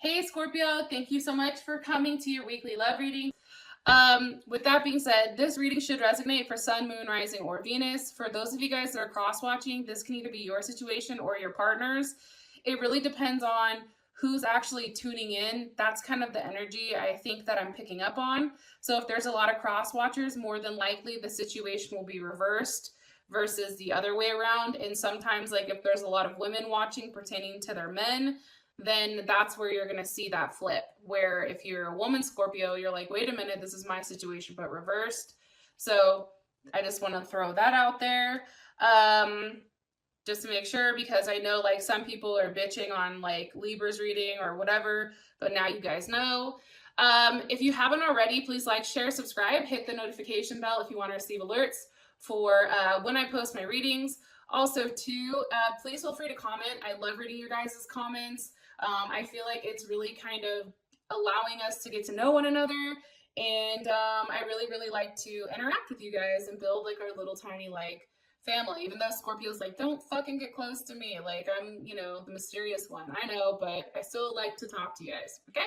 Hey Scorpio, thank you so much for coming to your weekly love reading. With that being said, this reading should resonate for Sun, Moon, Rising, or Venus. For those of you guys that are cross-watching, this can either be your situation or your partner's. It really depends on who's actually tuning in. That's kind of the energy I think that I'm picking up on. So if there's a lot of cross-watchers, more than likely the situation will be reversed versus the other way around. And sometimes, like if there's a lot of women watching pertaining to their men, then that's where you're going to see that flip, where if you're a woman Scorpio, you're like, wait a minute, this is my situation, but reversed. So I just want to throw that out there just to make sure, because I know like some people are bitching on like Libra's reading or whatever, but now you guys know. If you haven't already, please like, share, subscribe, hit the notification bell if you want to receive alerts for when I post my readings. Also, too, please feel free to comment. I love reading your guys' comments. I feel like it's really kind of allowing us to get to know one another, and I really like to interact with you guys and build like our little tiny like family, even though Scorpio's like, don't fucking get close to me, like I'm, you know, the mysterious one. I know, but I still like to talk to you guys. Okay.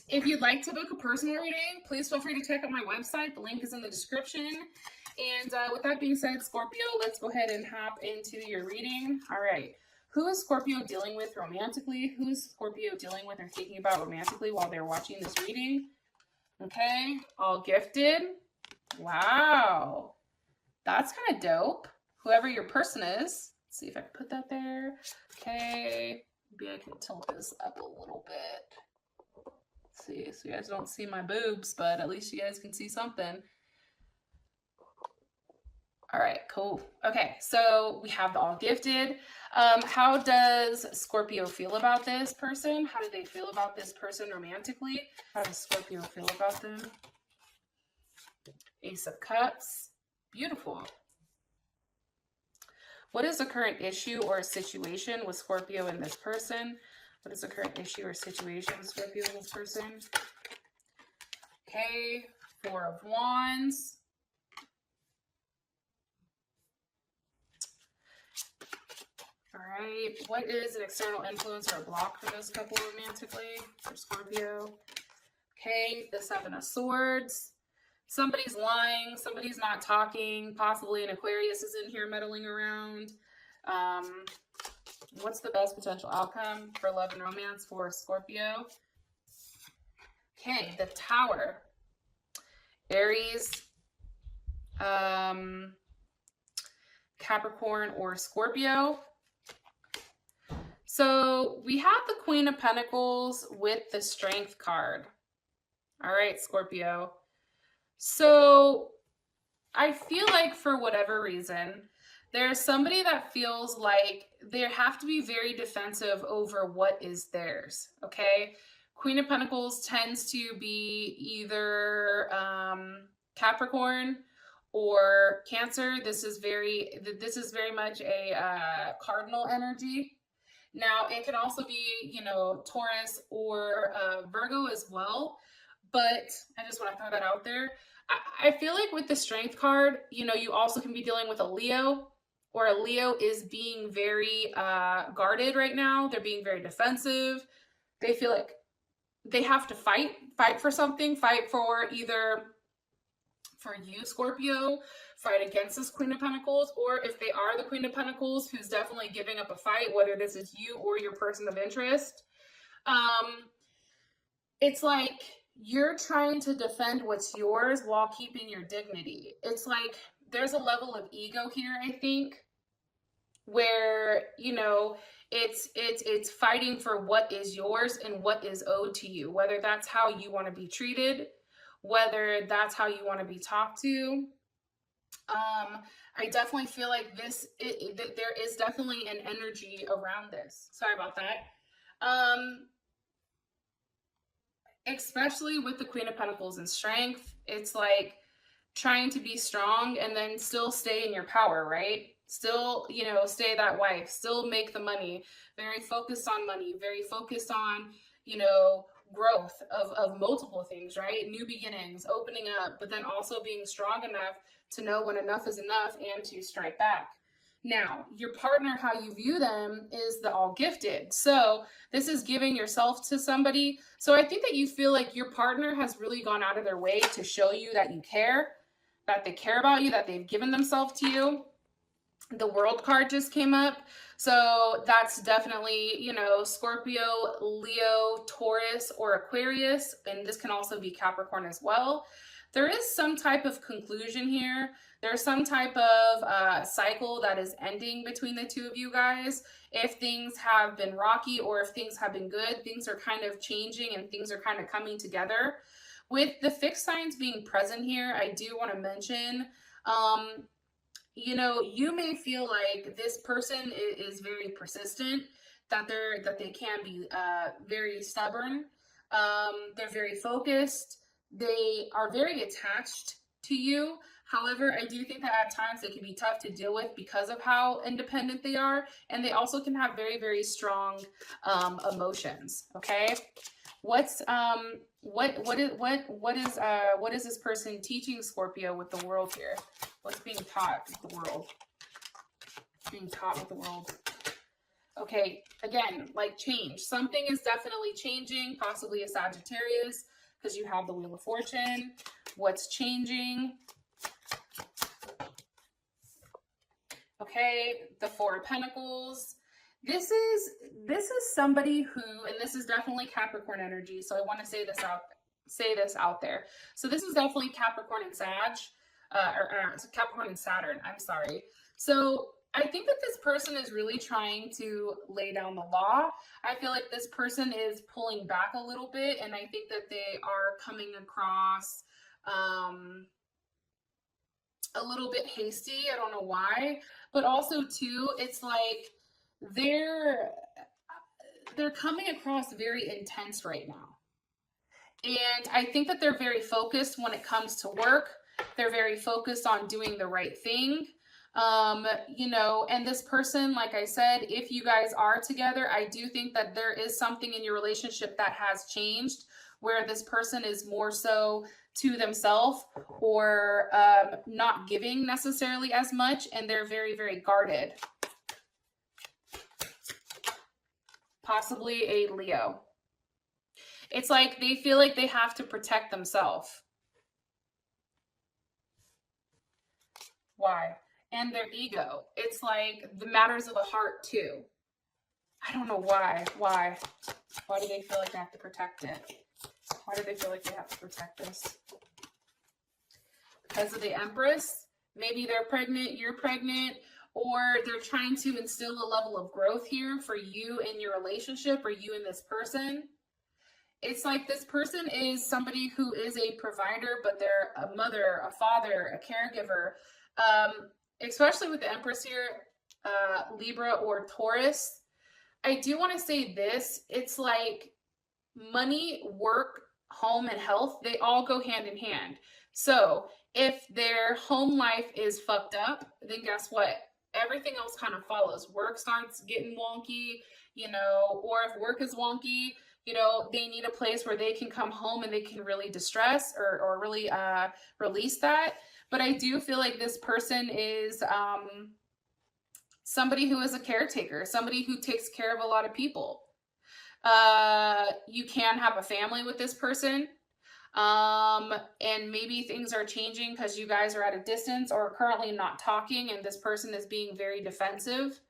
If you'd like to book a personal reading, please feel free to check out my website. The link is in the description. And with that being said, Scorpio, let's go ahead and hop into your reading. All right. Who is Scorpio dealing with romantically? Who is Scorpio dealing with or thinking about romantically while they're watching this reading? Okay. All gifted. Wow. That's kind of dope. Whoever your person is. Let's see if I can put that there. Okay. Maybe I can tilt this up a little bit. Let's see. So you guys don't see my boobs, but at least you guys can see something. All right, cool. Okay, so we have the all gifted. How does Scorpio feel about this person? How do they feel about this person romantically? How does Scorpio feel about them? Ace of Cups. Beautiful. What is the current issue or situation with Scorpio and this person? What is the current issue or situation with Scorpio and this person? Okay, Four of Wands. All right, what is an external influence or a block for this couple romantically for Scorpio? Okay, the Seven of Swords. Somebody's lying, somebody's not talking, possibly an Aquarius is in here meddling around. What's the best potential outcome for love and romance for Scorpio? Okay, the Tower. Aries, Capricorn, or Scorpio. So we have the Queen of Pentacles with the Strength card. All right, Scorpio. So I feel like for whatever reason, there's somebody that feels like they have to be very defensive over what is theirs, okay? Queen of Pentacles tends to be either Capricorn or Cancer. This is very much a cardinal energy. Now, it can also be, you know, Taurus or Virgo as well, but I just want to throw that out there. I feel like with the Strength card, you know, you also can be dealing with a Leo, or a Leo is being very guarded right now. They're being very defensive. They feel like they have to fight for something, fight for either for you, Scorpio, fight against this Queen of Pentacles, or if they are the Queen of Pentacles who's definitely giving up a fight, whether this is you or your person of interest, it's like you're trying to defend what's yours while keeping your dignity. It's like there's a level of ego here, I think, where, you know, it's fighting for what is yours and what is owed to you, whether that's how you want to be treated, whether that's how you want to be talked to. I definitely feel like there is definitely an energy around this. Sorry about that. Especially with the Queen of Pentacles and Strength, it's like trying to be strong and then still stay in your power, right? Still, you know, stay that wife, still make the money, very focused on money, very focused on, you know, growth of multiple things, right? New beginnings, opening up, but then also being strong enough to know when enough is enough and to strike back. Now, your partner, how you view them is the all gifted. So this is giving yourself to somebody. So I think that you feel like your partner has really gone out of their way to show you that you care, that they care about you, that they've given themselves to you. The World card just came up. So that's definitely, you know, Scorpio, Leo, Taurus, or Aquarius. And this can also be Capricorn as well. There is some type of conclusion here. There's some type of cycle that is ending between the two of you guys. If things have been rocky or if things have been good, things are kind of changing and things are kind of coming together. With the fixed signs being present here, I do want to mention, you know, you may feel like this person is very persistent, that they can be very stubborn. They're very focused. They are very attached to you. However, I do think that at times they can be tough to deal with because of how independent they are, and they also can have very, very strong emotions. Okay, what is this person teaching Scorpio with the world here? What's being taught with the world? Being taught with the world. Okay, again, like change. Something is definitely changing, possibly a Sagittarius, because you have the Wheel of Fortune. What's changing? Okay, the Four of Pentacles. This is somebody who, and this is definitely Capricorn energy, so I want to say this out there. So this is definitely Capricorn and Sag, Capricorn and Saturn, I'm sorry. So I think that this person is really trying to lay down the law. I feel like this person is pulling back a little bit, and I think that they are coming across a little bit hasty. I don't know why, but also too, it's like they're coming across very intense right now. And I think that they're very focused when it comes to work. They're very focused on doing the right thing. You know, and this person, like I said, if you guys are together, I do think that there is something in your relationship that has changed, where this person is more so to themselves or not giving necessarily as much, and they're very, very guarded. Possibly a Leo. It's like they feel like they have to protect themselves. Why? And their ego. It's like the matters of the heart too. I don't know why. Why do they feel like they have to protect it? Why do they feel like they have to protect this? Because of the Empress? Maybe they're pregnant, you're pregnant, or they're trying to instill a level of growth here for you in your relationship or you and this person. It's like this person is somebody who is a provider, but they're a mother, a father, a caregiver. Especially with the Empress here, Libra or Taurus. I do want to say this. It's like money, work, home, and health, they all go hand in hand. So if their home life is fucked up, then guess what? Everything else kind of follows. Work starts getting wonky, you know, or if work is wonky, you know, they need a place where they can come home and they can really distress or really release that. But I do feel like this person is somebody who is a caretaker, somebody who takes care of a lot of people. You can have a family with this person. And maybe things are changing because you guys are at a distance or currently not talking, and this person is being very defensive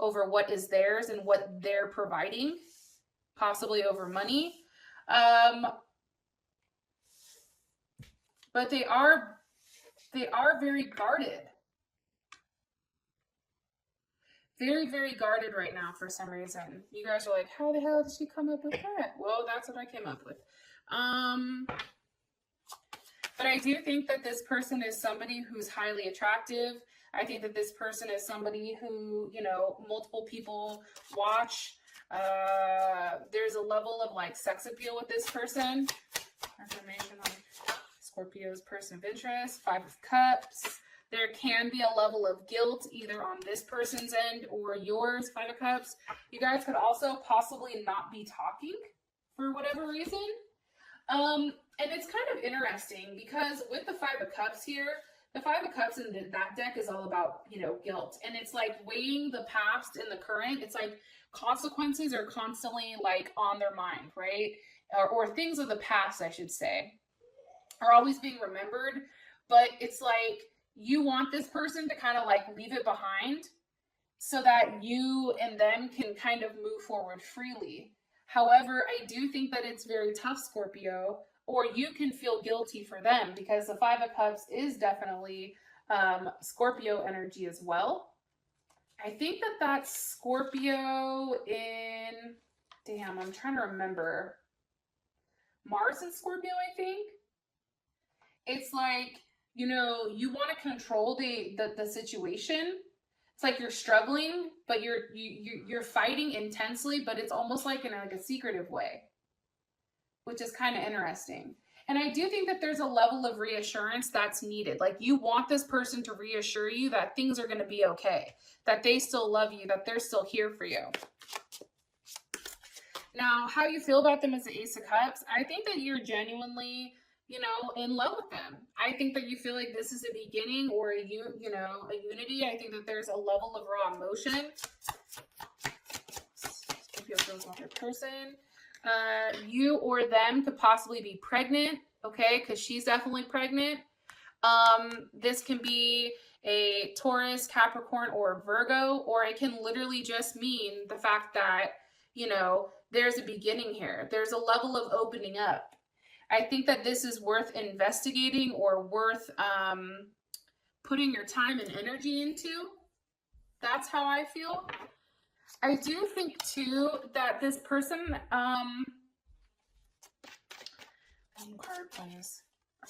over what is theirs and what they're providing, possibly over money. But they are very guarded. Very, very guarded right now for some reason. You guys are like, how the hell did she come up with that? Well, that's what I came up with. But I do think that this person is somebody who's highly attractive. I think that this person is somebody who, you know, multiple people watch. There's a level of like sex appeal with this person. Information on Scorpio's person of interest, 5 of Cups. There can be a level of guilt either on this person's end or yours, 5 of Cups. You guys could also possibly not be talking for whatever reason. And it's kind of interesting because with the 5 of Cups here, The Five of Cups in that deck is all about, you know, guilt. And it's like weighing the past and the current. It's like consequences are constantly like on their mind, right? Or things of the past, I should say, are always being remembered. But it's like you want this person to kind of like leave it behind so that you and them can kind of move forward freely. However, I do think that it's very tough, Scorpio, or you can feel guilty for them because the Five of Cups is definitely Scorpio energy as well. I think that that's Scorpio in, damn, I'm trying to remember. Mars in Scorpio, I think. It's like, you know, you want to control the situation. It's like you're struggling, but you're fighting intensely, but it's almost like in like a secretive way, which is kind of interesting. And I do think that there's a level of reassurance that's needed. Like you want this person to reassure you that things are going to be okay, that they still love you, that they're still here for you. Now, how you feel about them as the Ace of Cups, I think that you're genuinely, you know, in love with them. I think that you feel like this is a beginning or a unity. I think that there's a level of raw emotion. Scorpio feels about their person. You or them could possibly be pregnant, okay? Because she's definitely pregnant. This can be a Taurus, Capricorn, or Virgo, or it can literally just mean the fact that, you know, there's a beginning here. There's a level of opening up. I think that this is worth investigating or worth putting your time and energy into. That's how I feel. I do think too that this person, one card please.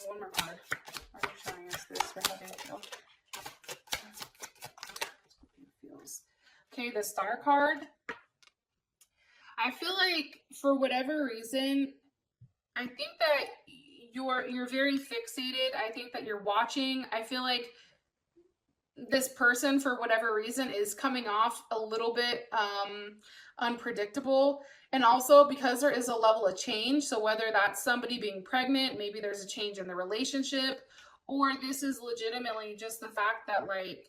One more card. I'm trying to use this for how they feel. Okay, the Star card. I feel like for whatever reason, I think that you're very fixated. I think that you're watching. I feel like this person, for whatever reason, is coming off a little bit unpredictable. And also because there is a level of change. So whether that's somebody being pregnant, maybe there's a change in the relationship, or this is legitimately just the fact that, like,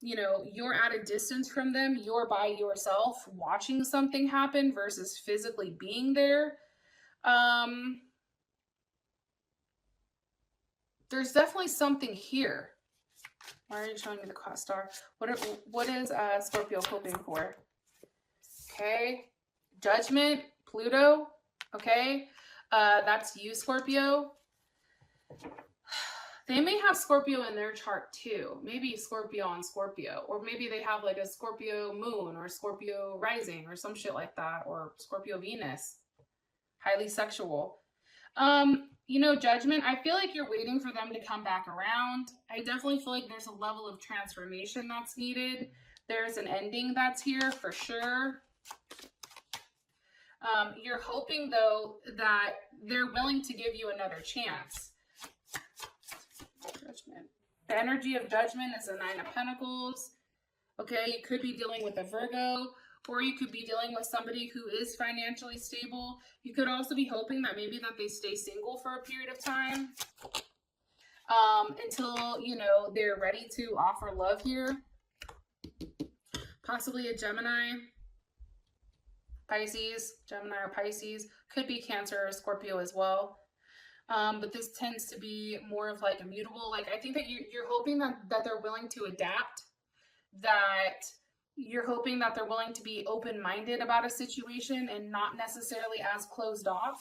you know, you're at a distance from them. You're by yourself watching something happen versus physically being there. There's definitely something here. Why are you showing me the star? What is Scorpio hoping for? Okay. Judgment, Pluto. Okay. That's you, Scorpio. They may have Scorpio in their chart too. Maybe Scorpio on Scorpio. Or maybe they have like a Scorpio moon or Scorpio rising or some shit like that. Or Scorpio Venus. Highly sexual. You know, Judgment, I feel like you're waiting for them to come back around. I definitely feel like there's a level of transformation that's needed. There's an ending that's here for sure. You're hoping, though, that they're willing to give you another chance. Judgment. The energy of Judgment is the Nine of Pentacles. Okay, you could be dealing with a Virgo, or you could be dealing with somebody who is financially stable. You could also be hoping that maybe that they stay single for a period of time until, you know, they're ready to offer love here. Possibly a Gemini, Pisces, Gemini or Pisces. Could be Cancer or Scorpio as well. But this tends to be more of like a mutable. Like, I think that you're hoping that they're willing to adapt, that you're hoping that they're willing to be open-minded about a situation and not necessarily as closed off.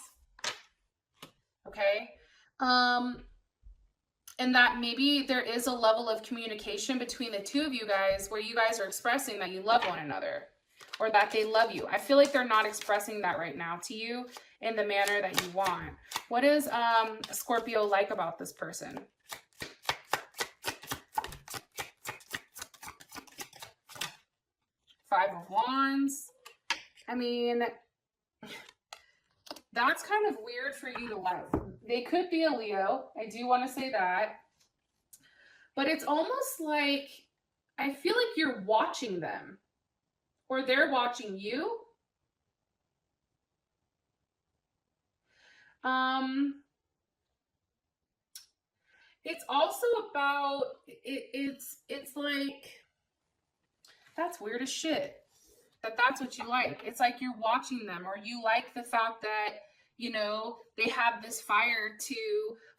Okay. And that maybe there is a level of communication between the two of you guys where you guys are expressing that you love one another or that they love you. I feel like they're not expressing that right now to you in the manner that you want. What is Scorpio like about this person? Five of Wands. I mean, that's kind of weird for you to love. They could be a Leo. I do want to say that. But it's almost like, I feel like you're watching them. Or they're watching you. It's also about, it's like, that's weird as shit. That's what you like. It's like you're watching them, or you like the fact that, you know, they have this fire to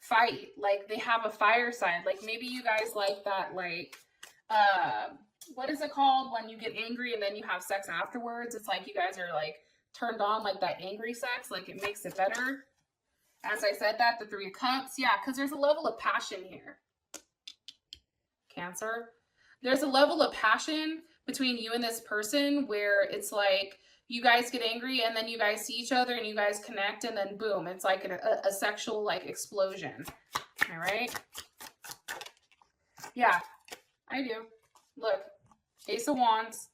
fight. Like they have a fire sign. Like maybe you guys like that, like, what is it called when you get angry and then you have sex afterwards? It's like you guys are like turned on, like that angry sex, like it makes it better. As I said that, the Three of Cups, yeah, because there's a level of passion here. Cancer. There's a level of passion between you and this person where it's like you guys get angry and then you guys see each other and you guys connect and then boom, it's like a sexual like explosion. All right. Yeah, I do. Look, Ace of Wands.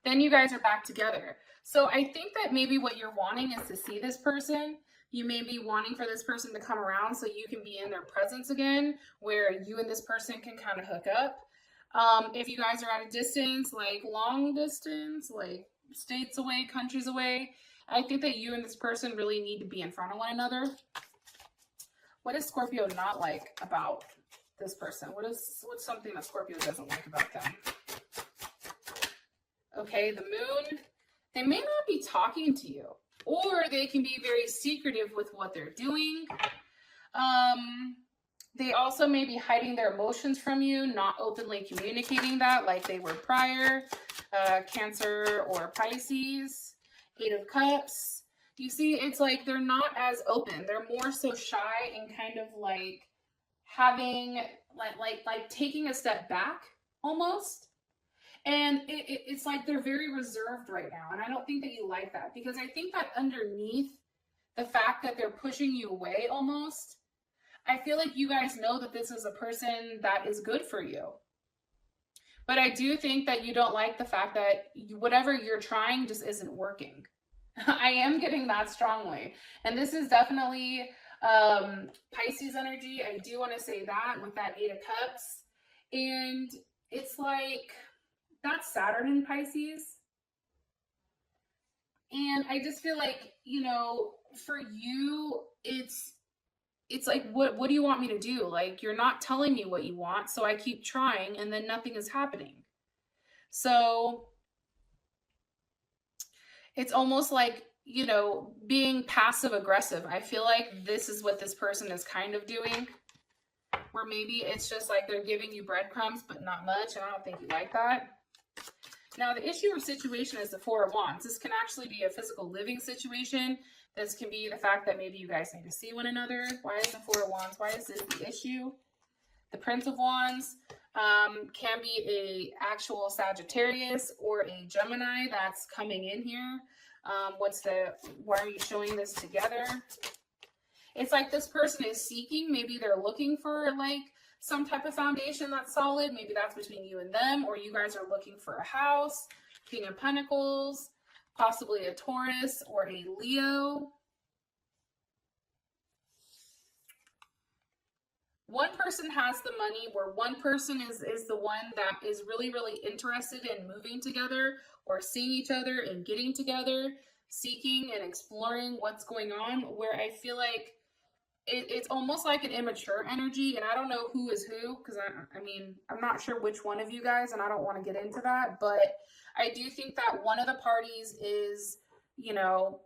Then you guys are back together. So I think that maybe what you're wanting is to see this person. You may be wanting for this person to come around so you can be in their presence again, where you and this person can kind of hook up. If you guys are at a distance, like long distance, like states away, countries away, I think that you and this person really need to be in front of one another. What is Scorpio not like about this person? What's something that Scorpio doesn't like about them? Okay, the moon. They may not be talking to you, or they can be very secretive with what they're doing. They also may be hiding their emotions from you, not openly communicating that like they were prior. Cancer or Pisces. Eight of Cups. You see, it's like they're not as open. They're more so shy and kind of like having, like taking a step back almost. And it's like they're very reserved right now. And I don't think that you like that, because I think that underneath the fact that they're pushing you away almost, I feel like you guys know that this is a person that is good for you. But I do think that you don't like the fact that whatever you're trying just isn't working. I am getting that strongly. And this is definitely Pisces energy. I do want to say that with that Eight of Cups. And it's like, that's Saturn in Pisces. And I just feel like, you know, for you, it's like, what do you want me to do? Like, you're not telling me what you want, so I keep trying and then nothing is happening. So it's almost like, you know, being passive aggressive. I feel like this is what this person is kind of doing, where maybe it's just like they're giving you breadcrumbs, but not much. And I don't think you like that. Now, the issue or situation is the Four of Wands. This can actually be a physical living situation. This can be the fact that maybe you guys need to see one another. Why is the Four of Wands? Why is this the issue? The Prince of Wands can be a actual Sagittarius or a Gemini that's coming in here. Why are you showing this together? It's like this person is seeking, maybe they're looking for like some type of foundation that's solid. Maybe that's between you and them, or you guys are looking for a house. King of Pentacles, possibly a Taurus or a Leo. One person has the money, where one person is the one that is really, really interested in moving together or seeing each other and getting together, seeking and exploring what's going on, where I feel like it's almost like an immature energy. And I don't know who is who, because I mean, I'm not sure which one of you guys, and I don't want to get into that, but I do think that one of the parties is, you know,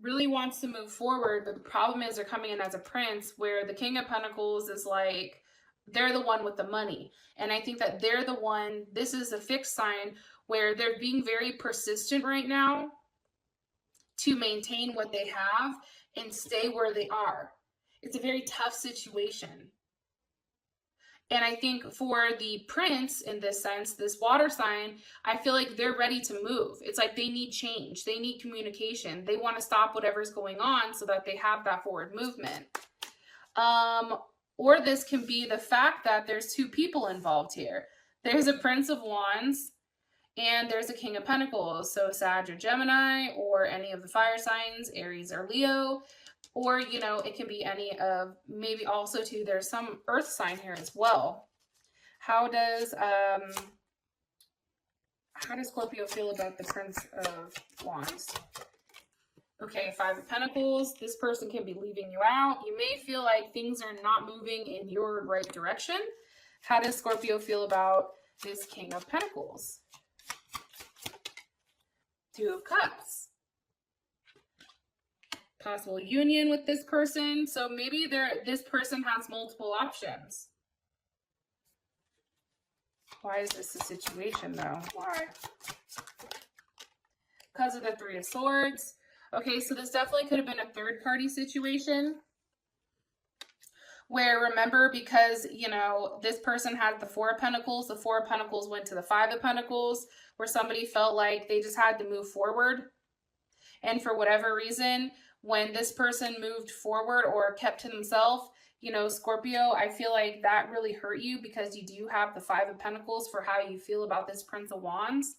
really wants to move forward, but the problem is they're coming in as a prince, where the King of Pentacles is like, they're the one with the money. And I think that they're the one, this is a fixed sign, where they're being very persistent right now to maintain what they have and stay where they are. It's a very tough situation. And I think for the prince, in this sense, this water sign, I feel like they're ready to move. It's like they need change. They need communication. They want to stop whatever's going on so that they have that forward movement. Or this can be the fact that there's two people involved here. There's a Prince of Wands and there's a King of Pentacles. So Sag or Gemini, or any of the fire signs, Aries or Leo. Or, you know, it can be any of, maybe also too, there's some earth sign here as well. How does Scorpio feel about the Prince of Wands? Okay, Five of Pentacles. This person can be leaving you out. You may feel like things are not moving in your right direction. How does Scorpio feel about this King of Pentacles? Two of Cups. Possible union with this person. So maybe this person has multiple options. Why is this a situation though? Why? Because of the Three of Swords. Okay, so this definitely could have been a third party situation. Where, remember, because, you know, this person had the Four of Pentacles. The Four of Pentacles went to the Five of Pentacles. Where somebody felt like they just had to move forward. And for whatever reason, when this person moved forward or kept to themselves, you know, Scorpio, I feel like that really hurt you because you do have the Five of Pentacles for how you feel about this Prince of Wands.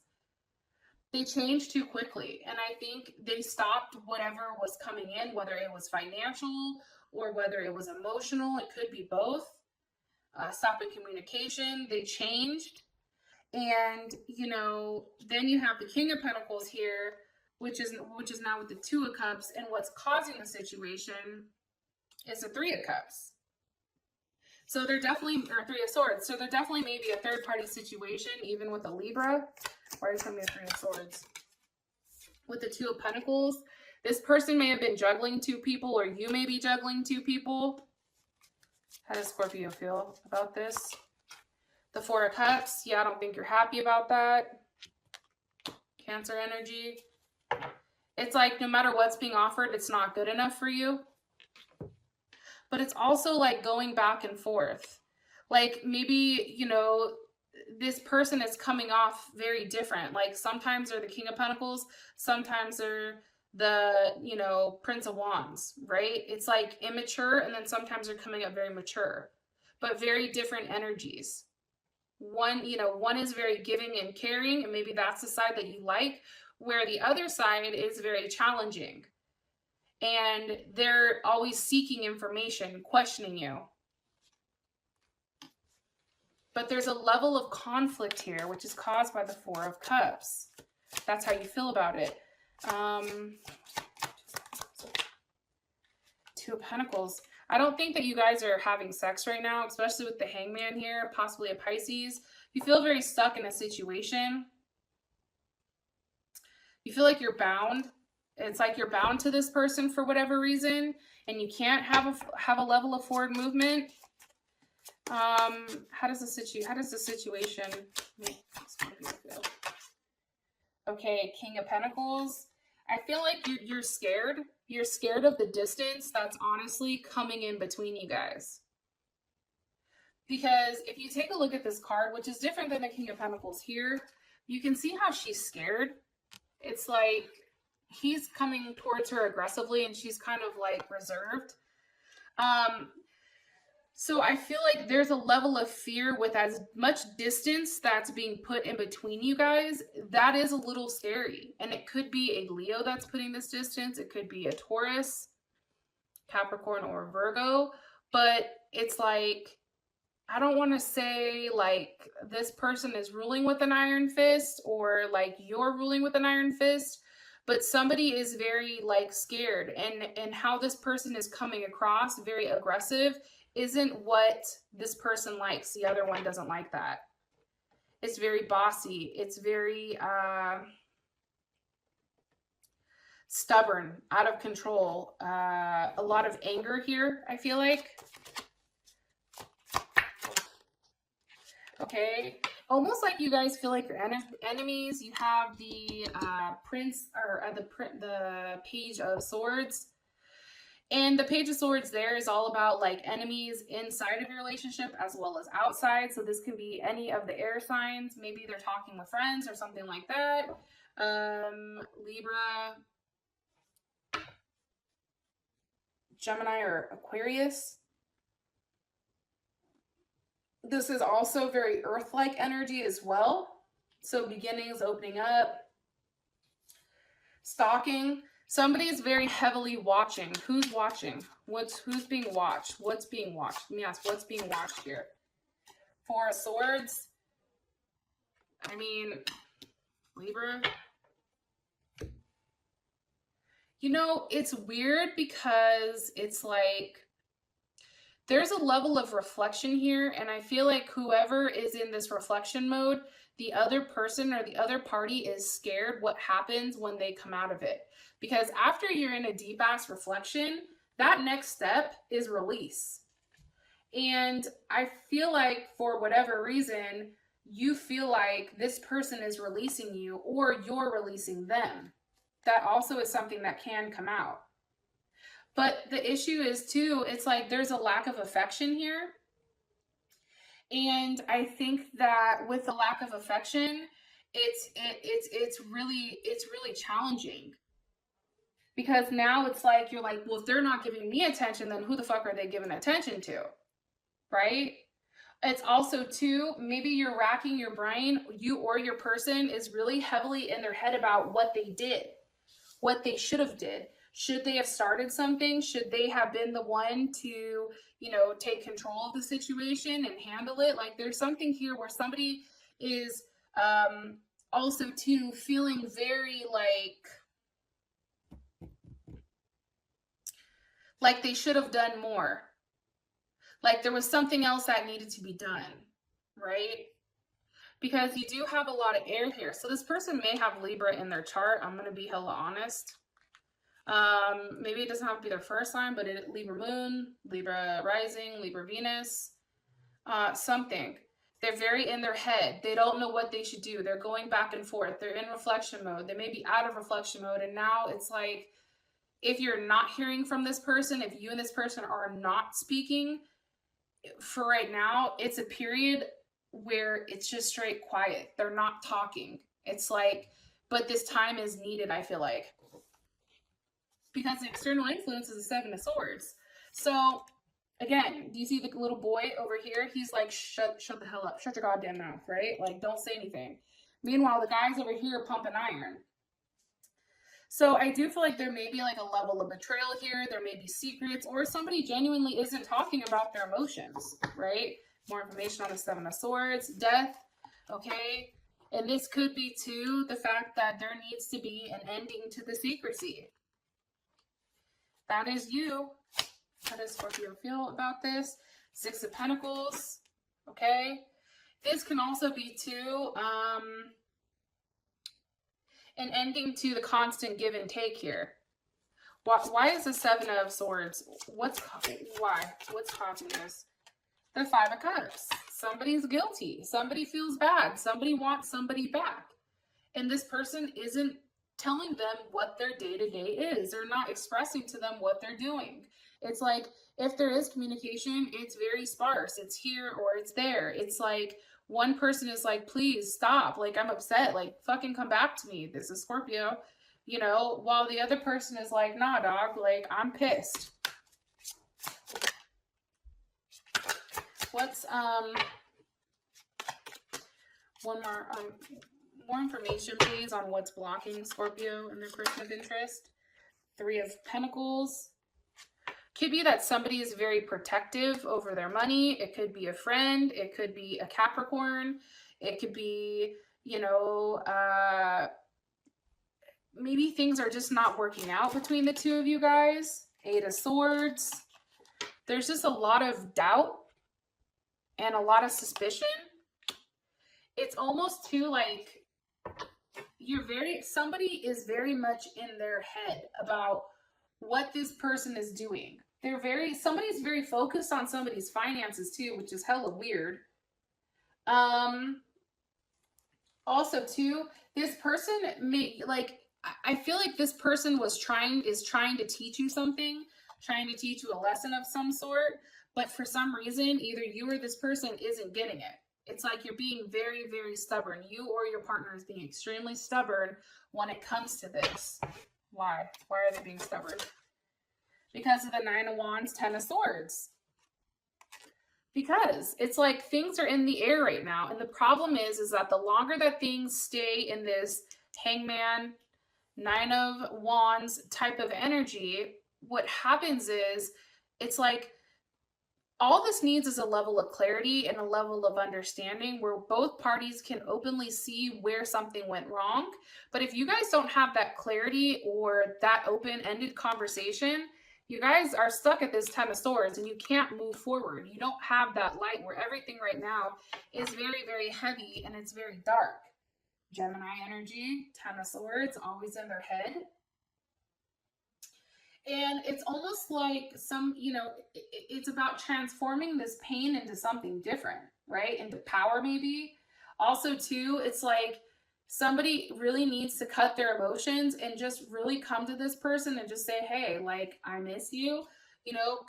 They changed too quickly, and I think they stopped whatever was coming in, whether it was financial or whether it was emotional. It could be both. Stopping communication. They changed. And, you know, then you have the King of Pentacles here, which is now with the Two of Cups, and what's causing the situation is the Three of Cups. So they're definitely, or Three of Swords. So they're definitely maybe a third party situation, even with a Libra. Why is somebody a Three of Swords? With the Two of Pentacles, this person may have been juggling two people, or you may be juggling two people. How does Scorpio feel about this? The Four of Cups. Yeah, I don't think you're happy about that. Cancer energy. It's like no matter what's being offered, it's not good enough for you. But it's also like going back and forth. Like maybe, you know, this person is coming off very different. Like sometimes they're the King of Pentacles, sometimes they're the, you know, Prince of Wands, right? It's like immature, and then sometimes they're coming up very mature, but very different energies. One, you know, one is very giving and caring, and maybe that's the side that you like, where the other side is very challenging. And they're always seeking information, questioning you. But there's a level of conflict here, which is caused by the Four of Cups. That's how you feel about it. Two of Pentacles. I don't think that you guys are having sex right now, especially with the Hangman here, possibly a Pisces. You feel very stuck in a situation. You feel like you're bound. It's like you're bound to this person for whatever reason, and you can't have a level of forward movement. How does the situation make Scorpio feel? Okay, King of Pentacles. I feel like you're scared. You're scared of the distance that's honestly coming in between you guys. Because if you take a look at this card, which is different than the King of Pentacles here, you can see how she's scared. It's like he's coming towards her aggressively and she's kind of like reserved. So I feel like there's a level of fear with as much distance that's being put in between you guys. That is a little scary. And it could be a Leo that's putting this distance. It could be a Taurus, Capricorn, or Virgo. But it's like, I don't want to say like this person is ruling with an iron fist or like you're ruling with an iron fist. But somebody is very like scared, and how this person is coming across, very aggressive, isn't what this person likes. The other one doesn't like that. It's very bossy. It's very stubborn, out of control. A lot of anger here, I feel like. Okay. Almost like you guys feel like you're enemies. You have the the Page of Swords. And the Page of Swords there is all about like enemies inside of your relationship as well as outside. So this can be any of the air signs. Maybe they're talking with friends or something like that. Libra, Gemini, or Aquarius. This is also very earth-like energy as well. So beginnings, opening up, stalking. Somebody's very heavily watching. Who's watching? Who's being watched? What's being watched? Let me ask, what's being watched here? Four of Swords. I mean, Libra. You know, it's weird because it's like there's a level of reflection here, and I feel like whoever is in this reflection mode, the other person or the other party is scared what happens when they come out of it. Because after you're in a deep ass reflection, that next step is release. And I feel like for whatever reason, you feel like this person is releasing you or you're releasing them. That also is something that can come out. But the issue is too, it's like there's a lack of affection here. And I think that with the lack of affection, it's really challenging. Because now it's like you're like, well, if they're not giving me attention, then who the fuck are they giving attention to? Right? It's also too, maybe you're racking your brain, you or your person is really heavily in their head about what they did, what they should have did. Should they have started something? Should they have been the one to, you know, take control of the situation and handle it? Like there's something here where somebody is also too feeling very like they should have done more. Like there was something else that needed to be done, right? Because you do have a lot of air here. So this person may have Libra in their chart. I'm going to be hella honest. Maybe it doesn't have to be their first sign, but Libra moon, Libra rising, Libra Venus, something. They're very in their head. They don't know what they should do. They're going back and forth. They're in reflection mode. They may be out of reflection mode. And now it's like, if you're not hearing from this person, if you and this person are not speaking, for right now, it's a period where it's just straight quiet. They're not talking. It's like, but this time is needed, I feel like. Because the external influence is the Seven of Swords. So, again, do you see the little boy over here? He's like, shut the hell up. Shut your goddamn mouth, right? Like, don't say anything. Meanwhile, the guys over here pumping iron. So I do feel like there may be like a level of betrayal here. There may be secrets, or somebody genuinely isn't talking about their emotions, right? More information on the Seven of Swords, death, okay? And this could be too the fact that there needs to be an ending to the secrecy. That is you. How does Scorpio feel about this? Six of Pentacles, okay? This can also be too, an ending to the constant give and take here. Why is the Seven of Swords? Why? What's causing this? The Five of Cups. Somebody's guilty. Somebody feels bad. Somebody wants somebody back. And this person isn't telling them what their day-to-day is. They're not expressing to them what they're doing. It's like, if there is communication, it's very sparse. It's here or it's there. It's like, one person is like, please stop. Like, I'm upset. Like, fucking come back to me. This is Scorpio. You know, while the other person is like, nah, dog. Like, I'm pissed. What's, one more information, please, on what's blocking Scorpio and their person of interest. Three of Pentacles. Could be that somebody is very protective over their money. It could be a friend. It could be a Capricorn. It could be, you know, maybe things are just not working out between the two of you guys. Eight of Swords. There's just a lot of doubt and a lot of suspicion. It's almost too like somebody is very much in their head about what this person is doing. Somebody's very focused on somebody's finances too, which is hella weird. Also too, this person I feel like this person is trying to teach you something, trying to teach you a lesson of some sort, but for some reason, either you or this person isn't getting it. It's like you're being very, very stubborn. You or your partner is being extremely stubborn when it comes to this. Why? Why are they being stubborn? Because of the Nine of Wands, Ten of Swords. Because it's like things are in the air right now. And the problem is that the longer that things stay in this Hangman, Nine of Wands type of energy, what happens is it's like All this needs is a level of clarity and a level of understanding where both parties can openly see where something went wrong. But if you guys don't have that clarity or that open-ended conversation, you guys are stuck at this 10 of swords and you can't move forward. You don't have that light where everything right now is very, very heavy and it's very dark. Gemini energy, 10 of swords, always in their head. And it's almost like it's about transforming this pain into something different, right? Into power, maybe. Also, too, it's like somebody really needs to cut their emotions and just really come to this person and just say, hey, like, I miss you,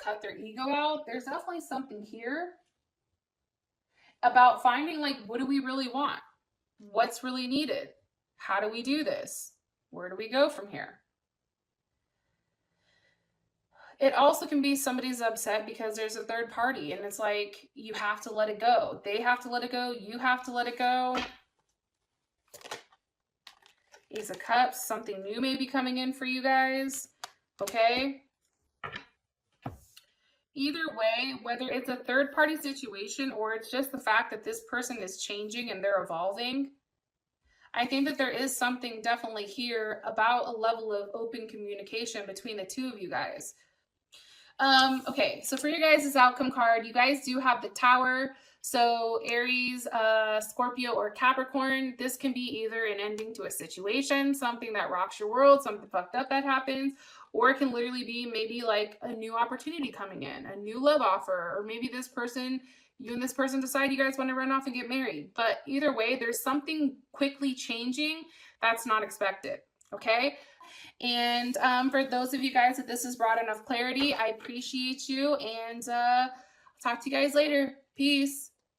cut their ego out. There's definitely something here about finding, like, what do we really want? What's really needed? How do we do this? Where do we go from here? It also can be somebody's upset because there's a third party and it's like, you have to let it go. They have to let it go. You have to let it go. Ace of Cups, something new may be coming in for you guys. Okay. Either way, whether it's a third party situation or it's just the fact that this person is changing and they're evolving, I think that there is something definitely here about a level of open communication between the two of you guys. Okay, so for your guys' outcome card, you guys do have the Tower. So Aries, Scorpio, or Capricorn, this can be either an ending to a situation, something that rocks your world, something fucked up that happens, or it can literally be maybe like a new opportunity coming in, a new love offer, or maybe this person, you and this person decide you guys want to run off and get married. But either way, there's something quickly changing that's not expected, okay? And for those of you guys that this has brought enough clarity, I appreciate you, and talk to you guys later. Peace.